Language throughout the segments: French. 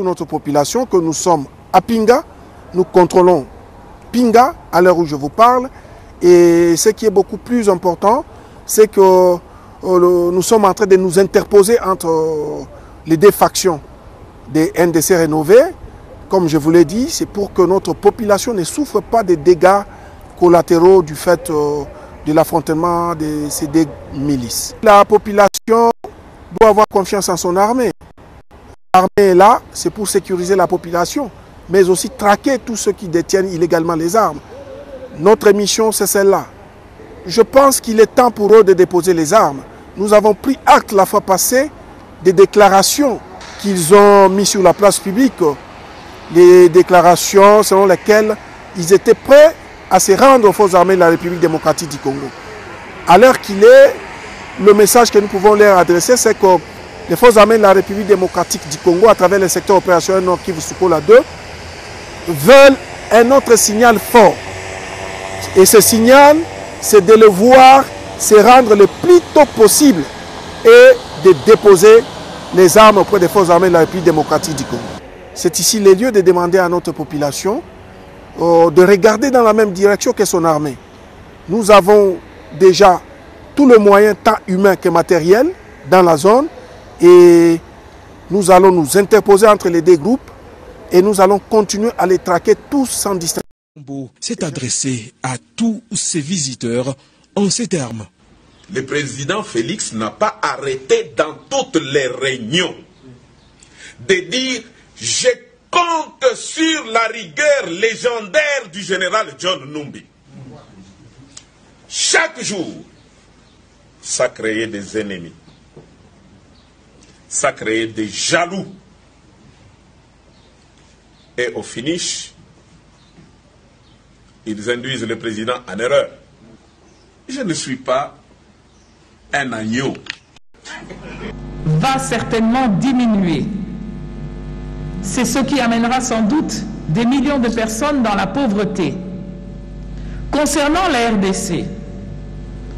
Notre population que nous sommes à Pinga, nous contrôlons Pinga à l'heure où je vous parle, et ce qui est beaucoup plus important, c'est que nous sommes en train de nous interposer entre les deux factions des NDC rénovés. Comme je vous l'ai dit, c'est pour que notre population ne souffre pas des dégâts collatéraux du fait de l'affrontement de ces deux milices. La population doit avoir confiance en son armée. L'armée est là, c'est pour sécuriser la population, mais aussi traquer tous ceux qui détiennent illégalement les armes. Notre mission, c'est celle-là. Je pense qu'il est temps pour eux de déposer les armes. Nous avons pris acte la fois passée des déclarations qu'ils ont mises sur la place publique. Les déclarations selon lesquelles ils étaient prêts à se rendre aux forces armées de la République démocratique du Congo. À l'heure qu'il est, le message que nous pouvons leur adresser, c'est que les forces armées de la République démocratique du Congo, à travers le secteur opérationnel Nord Kivu Sukola 2, veulent un autre signal fort. Et ce signal, c'est de le voir se rendre le plus tôt possible et de déposer les armes auprès des forces armées de la République démocratique du Congo. C'est ici le lieu de demander à notre population de regarder dans la même direction que son armée. Nous avons déjà tout le moyen, tant humain que matériel, dans la zone. Et nous allons nous interposer entre les deux groupes et nous allons continuer à les traquer tous sans distinction. C'est adressé à tous ces visiteurs en ces termes. Le président Félix n'a pas arrêté dans toutes les réunions de dire « Je compte sur la rigueur légendaire du général John Numbi ». Chaque jour, ça créait des ennemis. Ça crée des jaloux. Et au finish, ils induisent le président en erreur. Je ne suis pas un agneau. Va certainement diminuer. C'est ce qui amènera sans doute des millions de personnes dans la pauvreté. Concernant la RDC,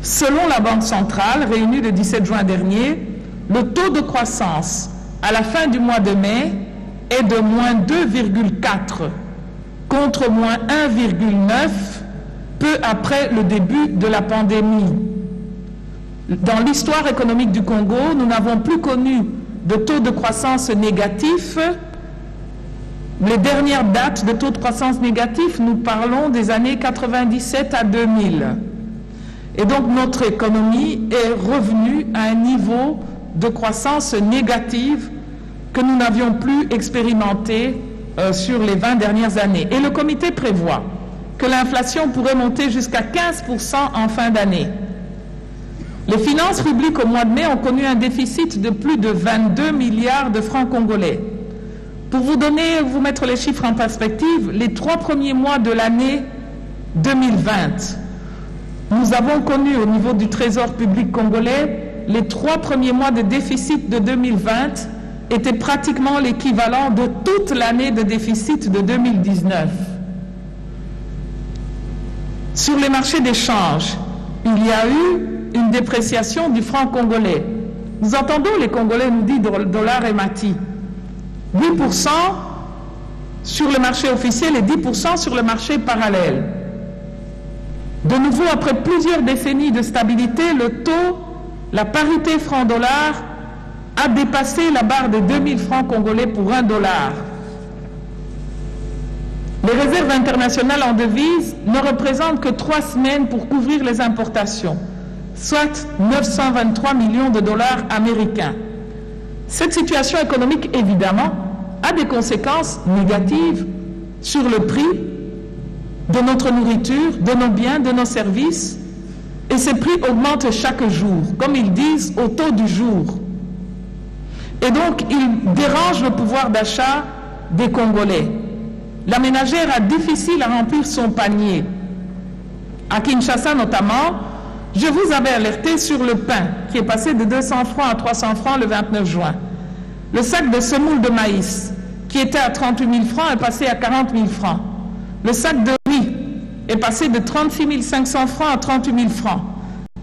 selon la Banque centrale, réunie le 17 juin dernier, le taux de croissance à la fin du mois de mai est de moins 2,4 contre moins 1,9 peu après le début de la pandémie. Dans l'histoire économique du Congo, nous n'avons plus connu de taux de croissance négatif. Les dernières dates de taux de croissance négatif, nous parlons des années 97 à 2000. Et donc notre économie est revenue à un niveau de croissance négative que nous n'avions plus expérimenté sur les 20 dernières années. Et le comité prévoit que l'inflation pourrait monter jusqu'à 15% en fin d'année. Les finances publiques au mois de mai ont connu un déficit de plus de 22 milliards de francs congolais. Pour vous mettre les chiffres en perspective, les 3 premiers mois de l'année 2020, nous avons connu au niveau du trésor public congolais les 3 premiers mois de déficit de 2020 étaient pratiquement l'équivalent de toute l'année de déficit de 2019. Sur les marchés d'échange, il y a eu une dépréciation du franc congolais. Nous entendons les Congolais nous dire dollar et mati. 8% sur le marché officiel et 10% sur le marché parallèle. De nouveau, après plusieurs décennies de stabilité, le taux, la parité franc-dollar a dépassé la barre de 2000 francs congolais pour $1. Les réserves internationales en devises ne représentent que 3 semaines pour couvrir les importations, soit 923 millions de dollars américains. Cette situation économique, évidemment, a des conséquences négatives sur le prix de notre nourriture, de nos biens, de nos services, et ces prix augmentent chaque jour, comme ils disent, au taux du jour. Et donc, ils dérangent le pouvoir d'achat des Congolais. La ménagère a difficile à remplir son panier. À Kinshasa notamment, je vous avais alerté sur le pain, qui est passé de 200 francs à 300 francs le 29 juin. Le sac de semoule de maïs, qui était à 38 000 francs, est passé à 40 000 francs. Le sac de riz est passé de 36 500 francs à 38 000 francs.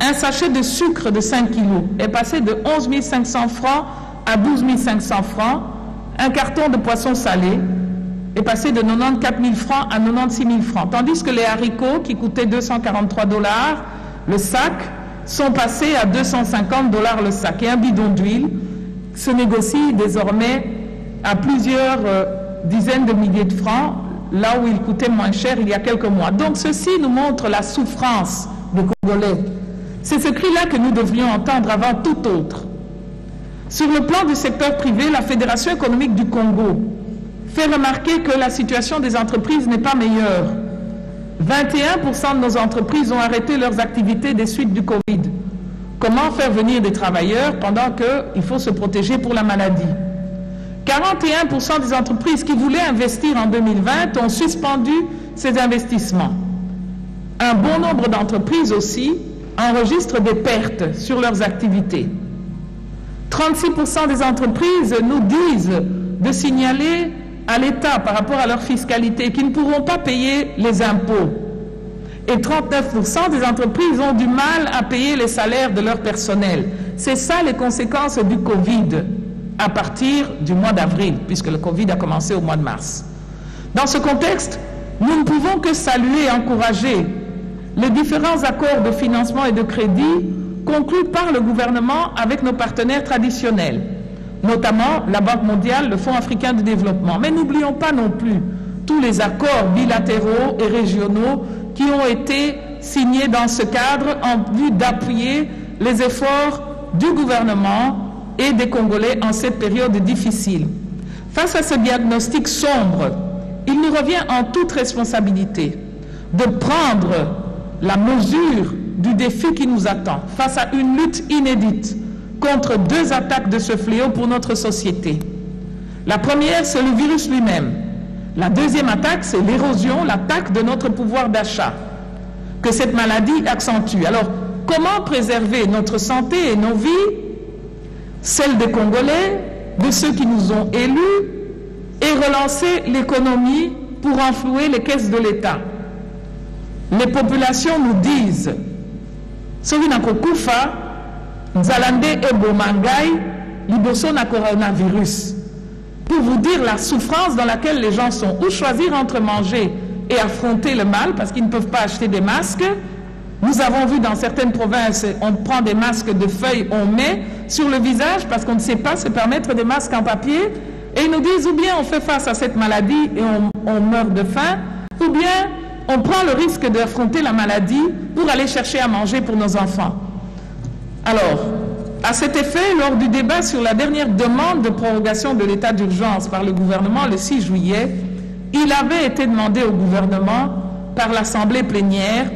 Un sachet de sucre de 5 kilos est passé de 11 500 francs à 12 500 francs. un carton de poisson salé est passé de 94 000 francs à 96 000 francs, tandis que les haricots, qui coûtaient 243 $ le sac, sont passés à 250 $ le sac. Et un bidon d'huile se négocie désormais à plusieurs dizaines de milliers de francs, là où il coûtait moins cher il y a quelques mois. Donc ceci nous montre la souffrance des Congolais. C'est ce cri-là que nous devrions entendre avant tout autre. Sur le plan du secteur privé, la Fédération économique du Congo fait remarquer que la situation des entreprises n'est pas meilleure. 21% de nos entreprises ont arrêté leurs activités des suites du Covid. Comment faire venir des travailleurs pendant qu'il faut se protéger pour la maladie? 41% des entreprises qui voulaient investir en 2020 ont suspendu ces investissements. Un bon nombre d'entreprises aussi enregistrent des pertes sur leurs activités. 36% des entreprises nous disent de signaler à l'État par rapport à leur fiscalité qu'ils ne pourront pas payer les impôts. Et 39% des entreprises ont du mal à payer les salaires de leur personnel. C'est ça les conséquences du Covid à partir du mois d'avril, puisque le Covid a commencé au mois de mars. Dans ce contexte, nous ne pouvons que saluer et encourager les différents accords de financement et de crédit conclus par le gouvernement avec nos partenaires traditionnels, notamment la Banque mondiale, le Fonds africain de développement. Mais n'oublions pas non plus tous les accords bilatéraux et régionaux qui ont été signés dans ce cadre en vue d'appuyer les efforts du gouvernement et des Congolais en cette période difficile. Face à ce diagnostic sombre, il nous revient en toute responsabilité de prendre la mesure du défi qui nous attend face à une lutte inédite contre deux attaques de ce fléau pour notre société. La première, c'est le virus lui-même. La deuxième attaque, c'est l'érosion, l'attaque de notre pouvoir d'achat que cette maladie accentue. Alors, comment préserver notre santé et nos vies, celles des Congolais, de ceux qui nous ont élus, et relancer l'économie pour renflouer les caisses de l'État? Les populations nous disent soki nakokufa nzalande ebomangai liboso na coronavirus, pour vous dire la souffrance dans laquelle les gens sont, ou choisir entre manger et affronter le mal parce qu'ils ne peuvent pas acheter des masques. Nous avons vu dans certaines provinces, on prend des masques de feuilles, on met sur le visage parce qu'on ne sait pas se permettre des masques en papier, et ils nous disent ou bien on fait face à cette maladie et on meurt de faim, ou bien on prend le risque d'affronter la maladie pour aller chercher à manger pour nos enfants. Alors, à cet effet, lors du débat sur la dernière demande de prorogation de l'état d'urgence par le gouvernement le 6 juillet, il avait été demandé au gouvernement par l'Assemblée plénière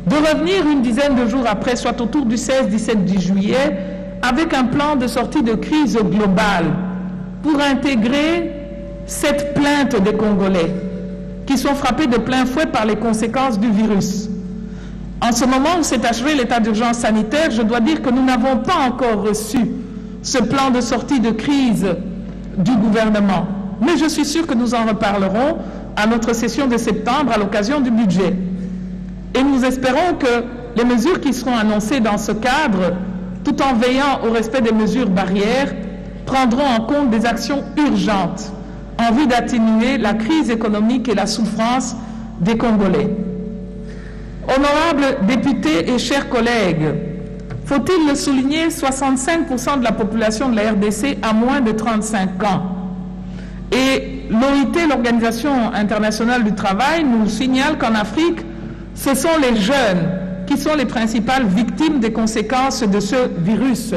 de revenir une dizaine de jours après, soit autour du 16-17 juillet, avec un plan de sortie de crise globale pour intégrer cette plainte des Congolais qui sont frappés de plein fouet par les conséquences du virus. En ce moment où s'est achevé l'état d'urgence sanitaire, je dois dire que nous n'avons pas encore reçu ce plan de sortie de crise du gouvernement. Mais je suis sûr que nous en reparlerons à notre session de septembre à l'occasion du budget. Et nous espérons que les mesures qui seront annoncées dans ce cadre, tout en veillant au respect des mesures barrières, prendront en compte des actions urgentes en vue d'atténuer la crise économique et la souffrance des Congolais. Honorables députés et chers collègues, faut-il le souligner, 65% de la population de la RDC a moins de 35 ans. Et l'OIT, l'Organisation internationale du travail, nous signale qu'en Afrique, ce sont les jeunes qui sont les principales victimes des conséquences de ce virus.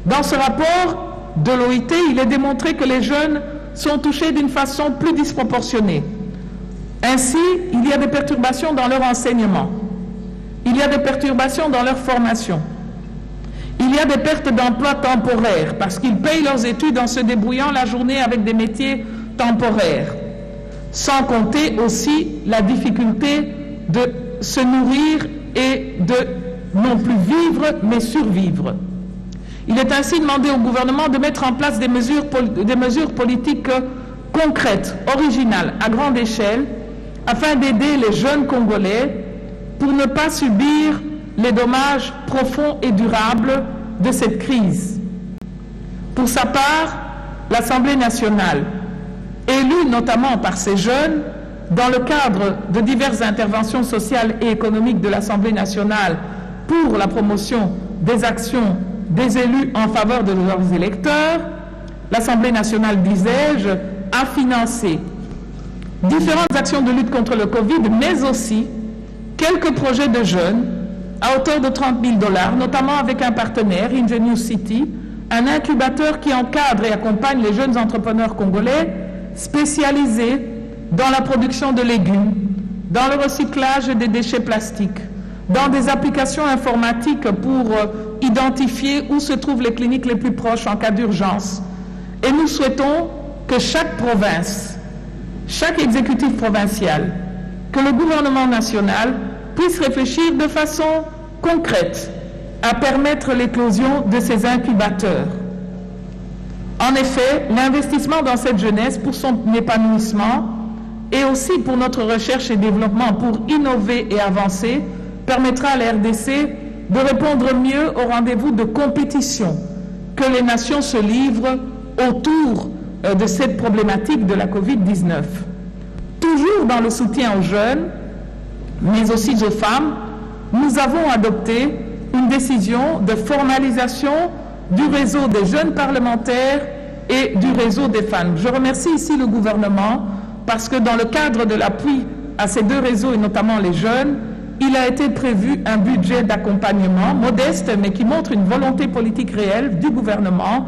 Dans ce rapport de l'OIT, il est démontré que les jeunes sont touchés d'une façon plus disproportionnée. Ainsi, il y a des perturbations dans leur enseignement, il y a des perturbations dans leur formation, il y a des pertes d'emploi temporaires parce qu'ils payent leurs études en se débrouillant la journée avec des métiers temporaires, sans compter aussi la difficulté de se nourrir et de non plus vivre mais survivre. Il est ainsi demandé au gouvernement de mettre en place des mesures politiques concrètes, originales, à grande échelle, afin d'aider les jeunes Congolais pour ne pas subir les dommages profonds et durables de cette crise. Pour sa part, l'Assemblée nationale, élue notamment par ces jeunes, dans le cadre de diverses interventions sociales et économiques de l'Assemblée nationale pour la promotion des actions des élus en faveur de leurs électeurs, l'Assemblée nationale, disais-je, a financé différentes actions de lutte contre le Covid, mais aussi quelques projets de jeunes à hauteur de 30 000 $, notamment avec un partenaire, Ingenious City, un incubateur qui encadre et accompagne les jeunes entrepreneurs congolais spécialisés dans la production de légumes, dans le recyclage des déchets plastiques, dans des applications informatiques pour identifier où se trouvent les cliniques les plus proches en cas d'urgence. Et nous souhaitons que chaque province, chaque exécutif provincial, que le gouvernement national puisse réfléchir de façon concrète à permettre l'éclosion de ces incubateurs. En effet, l'investissement dans cette jeunesse pour son épanouissement et aussi pour notre recherche et développement, pour innover et avancer, permettra à la RDC de répondre mieux au rendez-vous de compétition que les nations se livrent autour de cette problématique de la Covid-19. Toujours dans le soutien aux jeunes, mais aussi aux femmes, nous avons adopté une décision de formalisation du réseau des jeunes parlementaires et du réseau des femmes. Je remercie ici le gouvernement parce que dans le cadre de l'appui à ces deux réseaux et notamment les jeunes, il a été prévu un budget d'accompagnement modeste mais qui montre une volonté politique réelle du gouvernement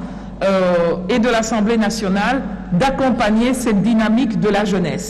et de l'Assemblée nationale d'accompagner cette dynamique de la jeunesse.